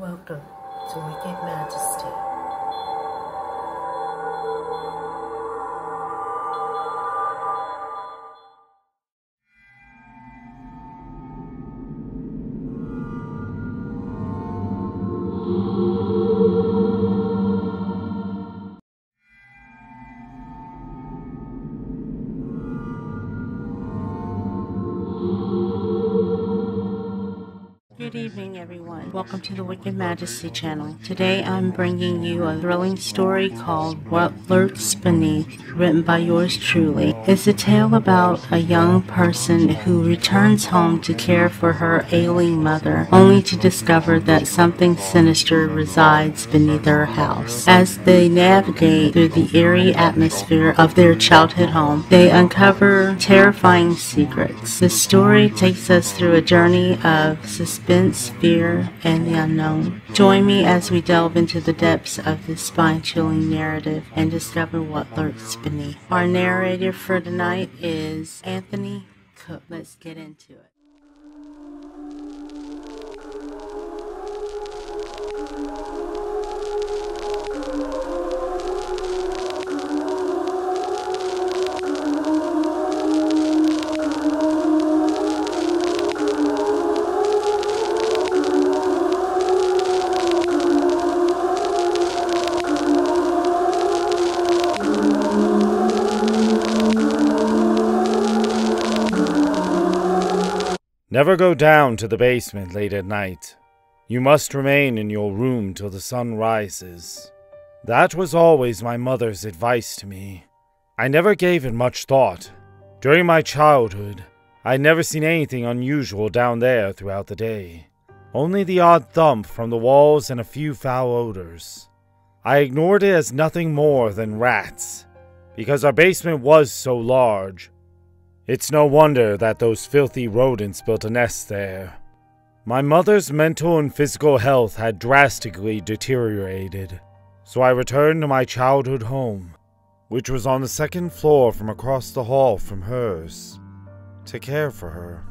Welcome to Wicked Majesty. Good evening, everyone. Welcome to the Wicked Majesty channel. Today I'm bringing you a thrilling story called What Lurks Beneath, written by yours truly. It's a tale about a young person who returns home to care for her ailing mother, only to discover that something sinister resides beneath her house. As they navigate through the eerie atmosphere of their childhood home, they uncover terrifying secrets. The story takes us through a journey of suspense, fear, and the unknown. Join me as we delve into the depths of this spine-chilling narrative and discover what lurks beneath. Our narrator for tonight is Anthony Cook. Let's get into it. Never go down to the basement late at night. You must remain in your room till the sun rises. That was always my mother's advice to me. I never gave it much thought. During my childhood, I'd never seen anything unusual down there throughout the day. Only the odd thump from the walls and a few foul odors. I ignored it as nothing more than rats, because our basement was so large. It's no wonder that those filthy rodents built a nest there. My mother's mental and physical health had drastically deteriorated, so I returned to my childhood home, which was on the second floor from across the hall from hers, to care for her.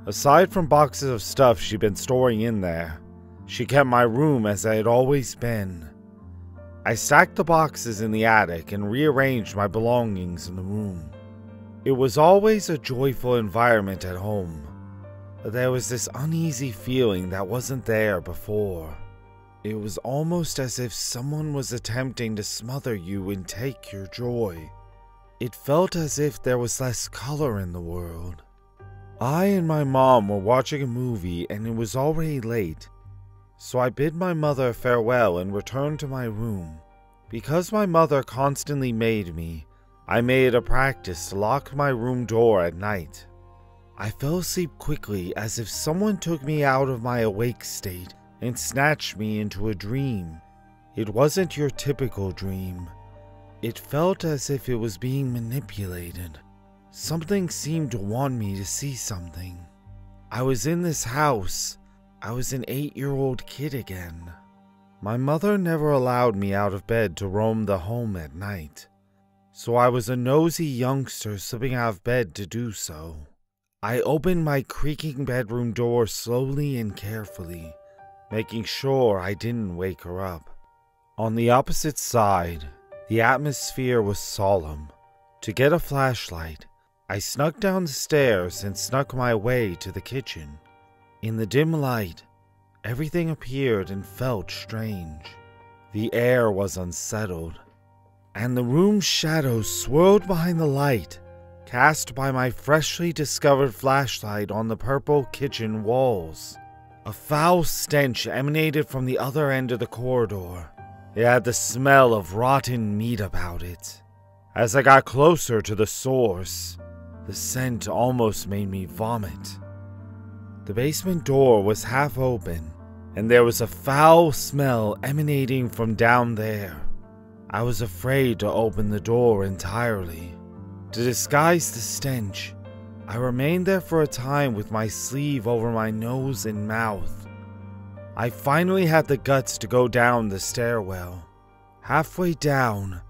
Aside from boxes of stuff she'd been storing in there, she kept my room as it had always been. I stacked the boxes in the attic and rearranged my belongings in the room. It was always a joyful environment at home, but there was this uneasy feeling that wasn't there before. It was almost as if someone was attempting to smother you and take your joy. It felt as if there was less color in the world. I and my mom were watching a movie and it was already late, so I bid my mother farewell and returned to my room. Because my mother constantly made me, I made it a practice to lock my room door at night. I fell asleep quickly as if someone took me out of my awake state and snatched me into a dream. It wasn't your typical dream. It felt as if it was being manipulated. Something seemed to want me to see something. I was in this house. I was an 8-year-old kid again. My mother never allowed me out of bed to roam the home at night, so I was a nosy youngster slipping out of bed to do so. I opened my creaking bedroom door slowly and carefully, making sure I didn't wake her up. On the opposite side, the atmosphere was solemn. To get a flashlight, I snuck down the stairs and snuck my way to the kitchen. In the dim light, everything appeared and felt strange. The air was unsettled, and the room's shadows swirled behind the light cast by my freshly discovered flashlight on the purple kitchen walls. A foul stench emanated from the other end of the corridor. It had the smell of rotten meat about it. As I got closer to the source, the scent almost made me vomit. The basement door was half open, and there was a foul smell emanating from down there. I was afraid to open the door entirely. To disguise the stench, I remained there for a time with my sleeve over my nose and mouth. I finally had the guts to go down the stairwell. Halfway down,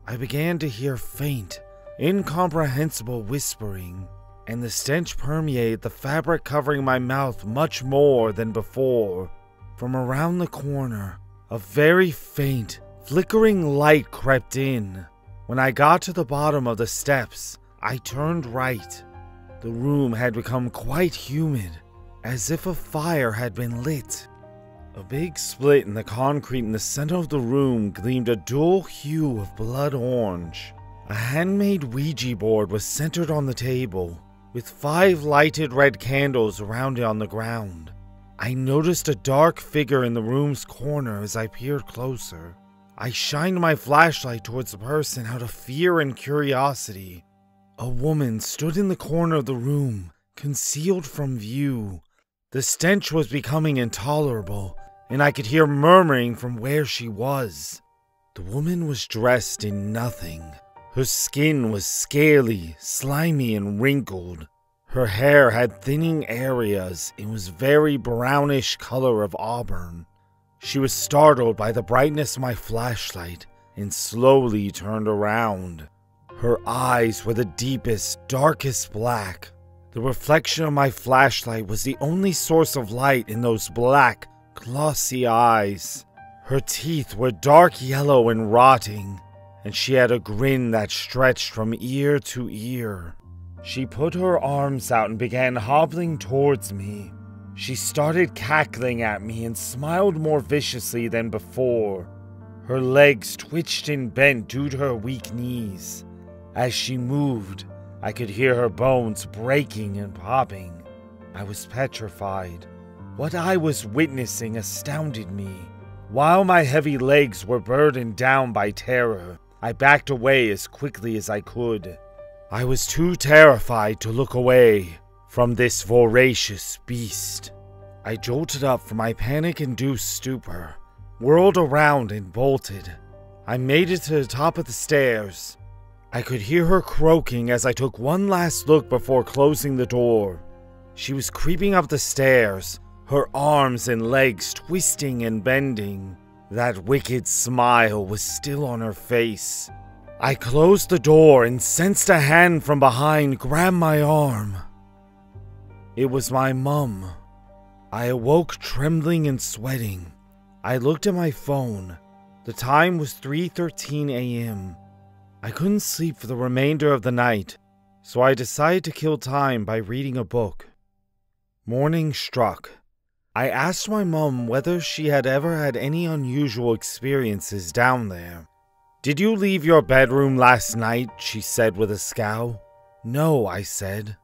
I began to hear faint, incomprehensible whispering, and the stench permeated the fabric covering my mouth much more than before. from around the corner, a very faint, flickering light crept in. When I got to the bottom of the steps, I turned right. The room had become quite humid, as if a fire had been lit. A big split in the concrete in the center of the room gleamed a dull hue of blood orange. A handmade Ouija board was centered on the table, with 5 lighted red candles around it on the ground. I noticed a dark figure in the room's corner as I peered closer. I shined my flashlight towards the person out of fear and curiosity. A woman stood in the corner of the room, concealed from view. The stench was becoming intolerable, and I could hear murmuring from where she was. The woman was dressed in nothing. Her skin was scaly, slimy, and wrinkled. Her hair had thinning areas and was very brownish color of auburn. She was startled by the brightness of my flashlight and slowly turned around. Her eyes were the deepest, darkest black. The reflection of my flashlight was the only source of light in those black, glossy eyes. Her teeth were dark yellow and rotting, and she had a grin that stretched from ear to ear. She put her arms out and began hobbling towards me. She started cackling at me and smiled more viciously than before. Her legs twitched and bent due to her weak knees. As she moved, I could hear her bones breaking and popping. I was petrified. What I was witnessing astounded me. While my heavy legs were burdened down by terror, I backed away as quickly as I could. I was too terrified to look away from this voracious beast. I jolted up from my panic-induced stupor, whirled around and bolted. I made it to the top of the stairs. I could hear her croaking as I took one last look before closing the door. She was creeping up the stairs, her arms and legs twisting and bending. That wicked smile was still on her face. I closed the door and sensed a hand from behind grab my arm. It was my mum. I awoke trembling and sweating. I looked at my phone. The time was 3:13 a.m. I couldn't sleep for the remainder of the night, so I decided to kill time by reading a book. Morning struck. I asked my mum whether she had ever had any unusual experiences down there. "Did you leave your bedroom last night?" she said with a scowl. "No," I said.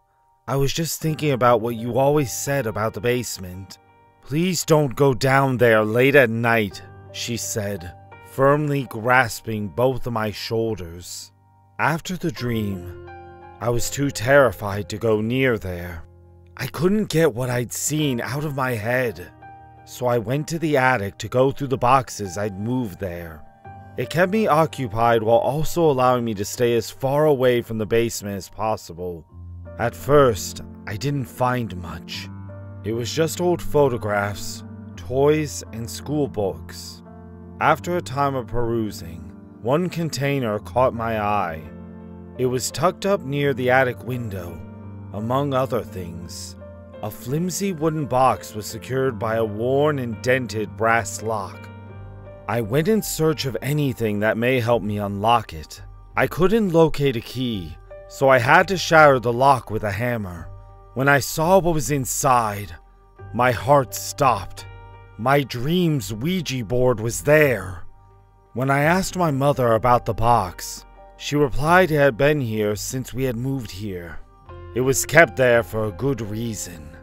"I was just thinking about what you always said about the basement." "Please don't go down there late at night," she said, firmly grasping both of my shoulders. After the dream, I was too terrified to go near there. I couldn't get what I'd seen out of my head, so I went to the attic to go through the boxes I'd moved there. It kept me occupied while also allowing me to stay as far away from the basement as possible. At first, I didn't find much. It was just old photographs, toys, and school books. After a time of perusing, one container caught my eye. It was tucked up near the attic window. Among other things, a flimsy wooden box was secured by a worn and dented brass lock. I went in search of anything that may help me unlock it. I couldn't locate a key, so I had to shatter the lock with a hammer. When I saw what was inside, my heart stopped. My dream's Ouija board was there. When I asked my mother about the box, she replied it had been here since we had moved here. It was kept there for a good reason.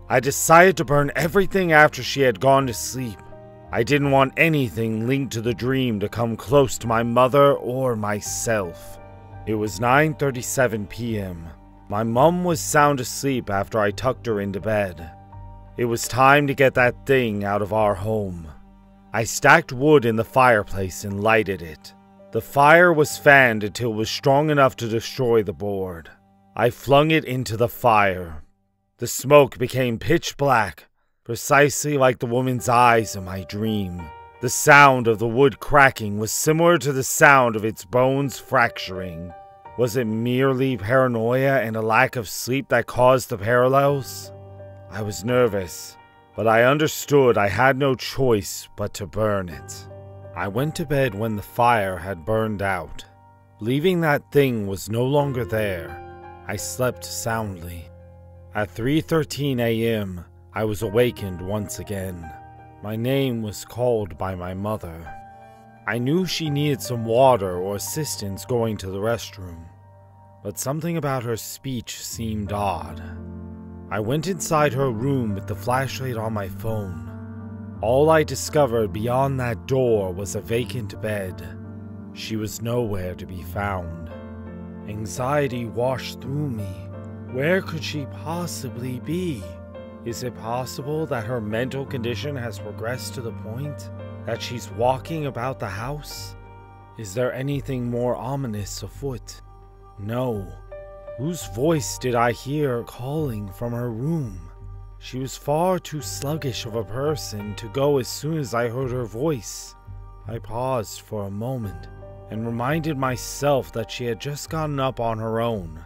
I decided to burn everything after she had gone to sleep. I didn't want anything linked to the dream to come close to my mother or myself. It was 9:37 p.m. My mum was sound asleep after I tucked her into bed. It was time to get that thing out of our home. I stacked wood in the fireplace and lighted it. The fire was fanned until it was strong enough to destroy the board. I flung it into the fire. The smoke became pitch black, precisely like the woman's eyes in my dream. The sound of the wood cracking was similar to the sound of its bones fracturing. Was it merely paranoia and a lack of sleep that caused the parallels? I was nervous. but I understood I had no choice but to burn it. I went to bed when the fire had burned out. Believing that thing was no longer there, I slept soundly. At 3:13 a.m., I was awakened once again. My name was called by my mother. I knew she needed some water or assistance going to the restroom, but something about her speech seemed odd. I went inside her room with the flashlight on my phone. All I discovered beyond that door was a vacant bed. She was nowhere to be found. Anxiety washed through me. Where could she possibly be? Is it possible that her mental condition has progressed to the point that she's walking about the house? Is there anything more ominous afoot? No. Whose voice did I hear calling from her room? She was far too sluggish of a person to go as soon as I heard her voice. I paused for a moment and reminded myself that she had just gotten up on her own.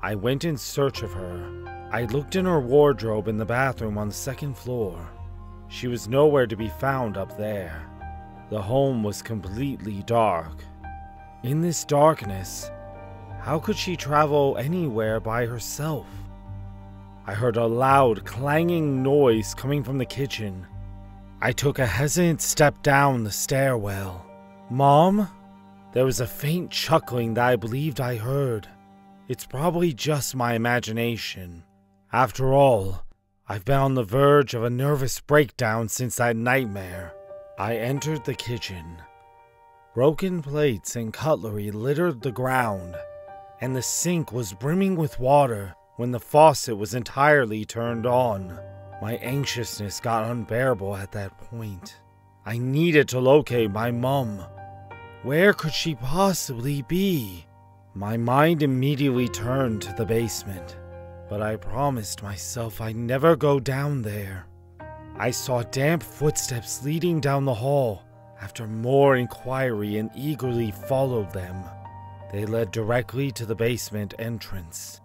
I went in search of her. I looked in her wardrobe in the bathroom on the second floor. She was nowhere to be found up there. The home was completely dark. In this darkness, how could she travel anywhere by herself? I heard a loud, clanging noise coming from the kitchen. I took a hesitant step down the stairwell. "Mom?" There was a faint chuckling that I believed I heard. It's probably just my imagination. After all, I've been on the verge of a nervous breakdown since that nightmare. I entered the kitchen. Broken plates and cutlery littered the ground, and the sink was brimming with water when the faucet was entirely turned on. My anxiousness got unbearable at that point. I needed to locate my mum. Where could she possibly be? My mind immediately turned to the basement, but I promised myself I'd never go down there. I saw damp footsteps leading down the hall. After more inquiry and eagerly followed them, they led directly to the basement entrance.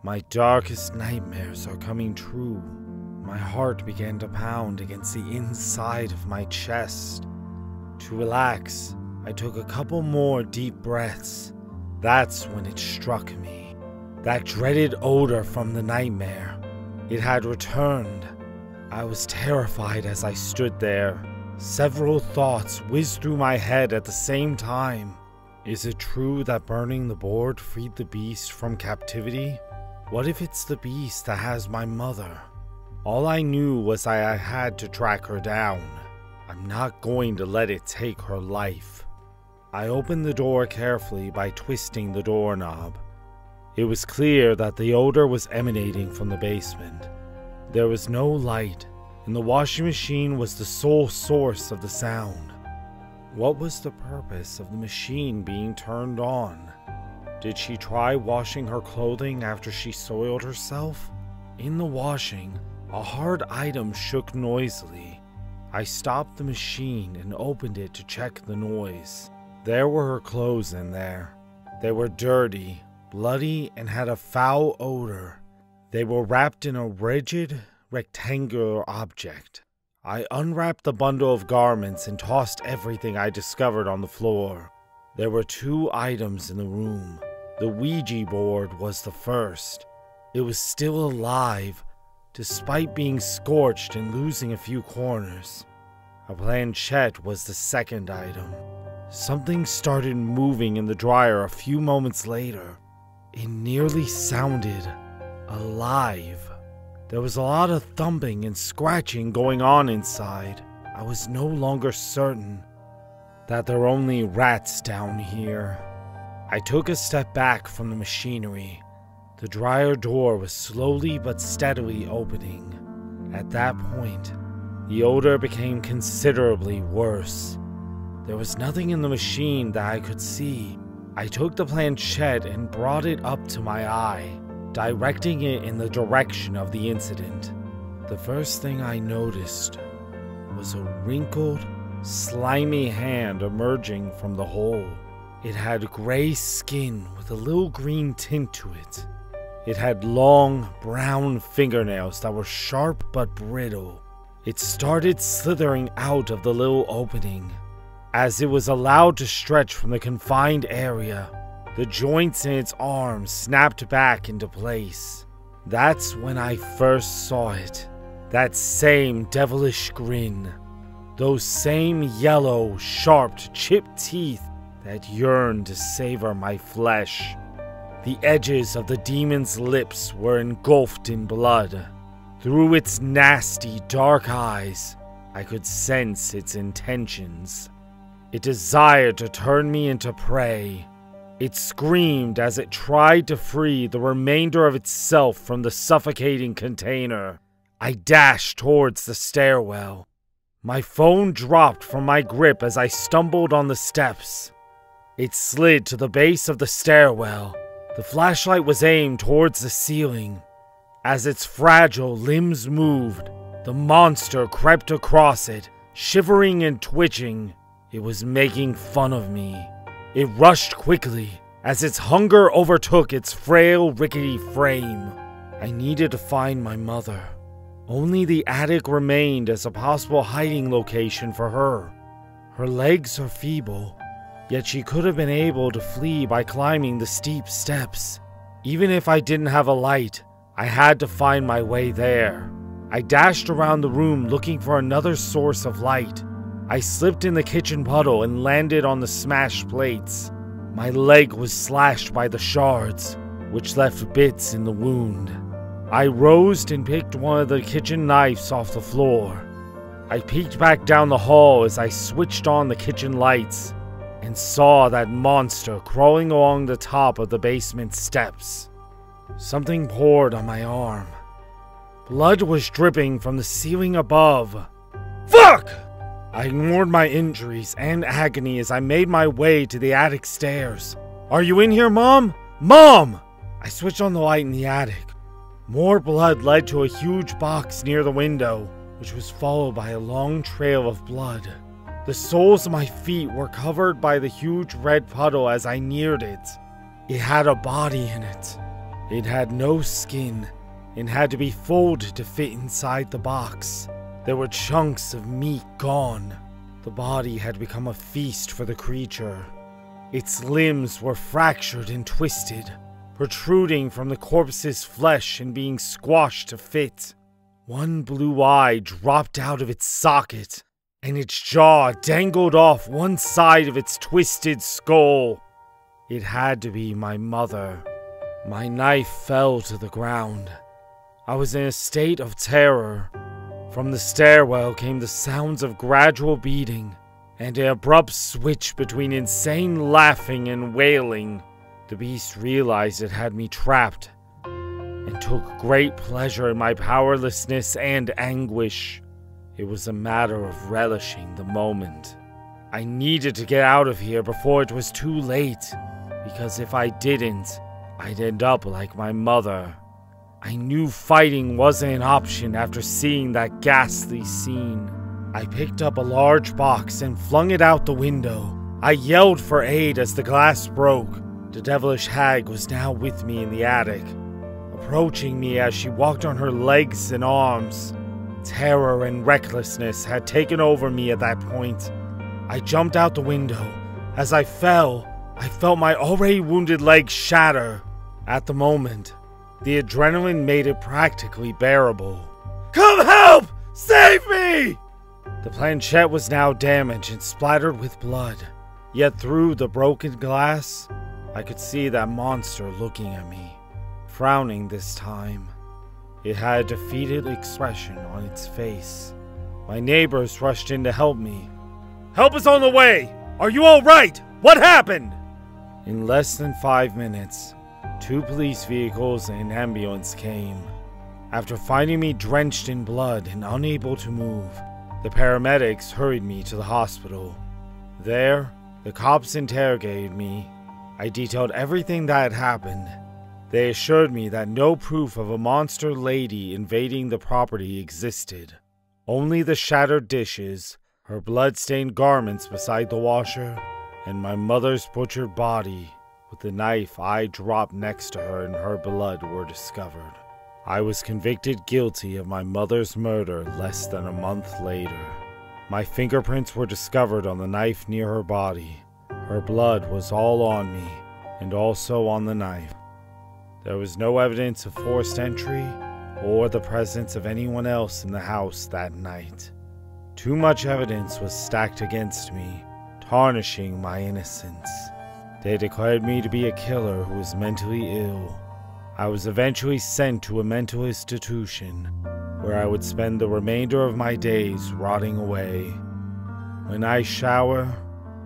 My darkest nightmares are coming true. My heart began to pound against the inside of my chest. To relax, I took a couple more deep breaths. That's when it struck me. That dreaded odor from the nightmare. It had returned. I was terrified as I stood there. Several thoughts whizzed through my head at the same time. Is it true that burning the board freed the beast from captivity? What if it's the beast that has my mother? All I knew was I had to track her down. I'm not going to let it take her life. I opened the door carefully by twisting the doorknob. It was clear that the odor was emanating from the basement. There was no light, and the washing machine was the sole source of the sound. What was the purpose of the machine being turned on? Did she try washing her clothing after she soiled herself? In the washing, a hard item shook noisily. I stopped the machine and opened it to check the noise. There were her clothes in there. They were dirty, bloody, and had a foul odor. They were wrapped in a rigid, rectangular object. I unwrapped the bundle of garments and tossed everything I discovered on the floor. There were 2 items in the room. The Ouija board was the first. It was still alive, despite being scorched and losing a few corners. A planchette was the second item. Something started moving in the dryer a few moments later. It nearly sounded alive. There was a lot of thumping and scratching going on inside. I was no longer certain that there were only rats down here. I took a step back from the machinery. The dryer door was slowly but steadily opening. At that point, the odor became considerably worse. There was nothing in the machine that I could see. I took the planchette and brought it up to my eye, directing it in the direction of the incident. The first thing I noticed was a wrinkled, slimy hand emerging from the hole. It had gray skin with a little green tint to it. It had long, brown fingernails that were sharp but brittle. It started slithering out of the little opening. As it was allowed to stretch from the confined area, the joints in its arms snapped back into place. That's when I first saw it. That same devilish grin. Those same yellow, sharp, chipped teeth that yearned to savor my flesh. The edges of the demon's lips were engulfed in blood. Through its nasty, dark eyes, I could sense its intentions. It desired to turn me into prey. It screamed as it tried to free the remainder of itself from the suffocating container. I dashed towards the stairwell. My phone dropped from my grip as I stumbled on the steps. It slid to the base of the stairwell. The flashlight was aimed towards the ceiling. As its fragile limbs moved, the monster crept across it, shivering and twitching. It was making fun of me. It rushed quickly as its hunger overtook its frail, rickety frame. I needed to find my mother. Only the attic remained as a possible hiding location for her. Her legs are feeble, yet she could have been able to flee by climbing the steep steps. Even if I didn't have a light, I had to find my way there. I dashed around the room looking for another source of light. I slipped in the kitchen puddle and landed on the smashed plates. My leg was slashed by the shards, which left bits in the wound. I rose and picked one of the kitchen knives off the floor. I peeked back down the hall as I switched on the kitchen lights and saw that monster crawling along the top of the basement steps. Something poured on my arm. Blood was dripping from the ceiling above. Fuck! I ignored my injuries and agony as I made my way to the attic stairs. Are you in here, Mom? Mom! I switched on the light in the attic. More blood led to a huge box near the window, which was followed by a long trail of blood. The soles of my feet were covered by the huge red puddle as I neared it. It had a body in it. It had no skin and had to be folded to fit inside the box. There were chunks of meat gone. The body had become a feast for the creature. Its limbs were fractured and twisted, protruding from the corpse's flesh and being squashed to fit. One blue eye dropped out of its socket, and its jaw dangled off one side of its twisted skull. It had to be my mother. My knife fell to the ground. I was in a state of terror. From the stairwell came the sounds of gradual beating, and an abrupt switch between insane laughing and wailing. The beast realized it had me trapped, and took great pleasure in my powerlessness and anguish. It was a matter of relishing the moment. I needed to get out of here before it was too late, because if I didn't, I'd end up like my mother. I knew fighting wasn't an option after seeing that ghastly scene. I picked up a large box and flung it out the window. I yelled for aid as the glass broke. The devilish hag was now with me in the attic, approaching me as she walked on her legs and arms. Terror and recklessness had taken over me at that point. I jumped out the window. As I fell, I felt my already wounded leg shatter. At the moment, the adrenaline made it practically bearable. Come help! Save me! The planchette was now damaged and splattered with blood. Yet through the broken glass, I could see that monster looking at me, frowning this time. It had a defeated expression on its face. My neighbors rushed in to help me. Help is on the way! Are you all right? What happened? In less than 5 minutes, 2 police vehicles and an ambulance came. After finding me drenched in blood and unable to move, the paramedics hurried me to the hospital. There, the cops interrogated me. I detailed everything that had happened. They assured me that no proof of a monster lady invading the property existed. Only the shattered dishes, her blood-stained garments beside the washer, and my mother's butchered body with the knife I dropped next to her in her blood were discovered. I was convicted guilty of my mother's murder less than a month later. My fingerprints were discovered on the knife near her body. Her blood was all on me, and also on the knife. There was no evidence of forced entry or the presence of anyone else in the house that night. Too much evidence was stacked against me, tarnishing my innocence. They declared me to be a killer who was mentally ill. I was eventually sent to a mental institution, where I would spend the remainder of my days rotting away. When I shower,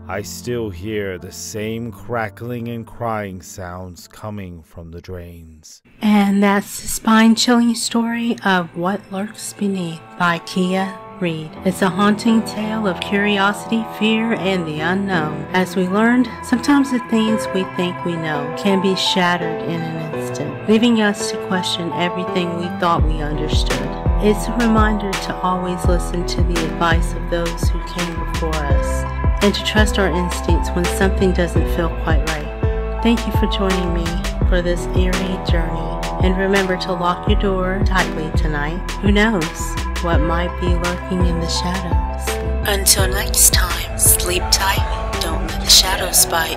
I still hear the same crackling and crying sounds coming from the drains. And that's the spine-chilling story of What Lurks Beneath by Keya Reed. It's a haunting tale of curiosity, fear, and the unknown. As we learned, sometimes the things we think we know can be shattered in an instant, leaving us to question everything we thought we understood. It's a reminder to always listen to the advice of those who came before us, and to trust our instincts when something doesn't feel quite right. Thank you for joining me for this eerie journey, and remember to lock your door tightly tonight. Who knows what might be lurking in the shadows? Until next time, sleep tight, don't let the shadows bite.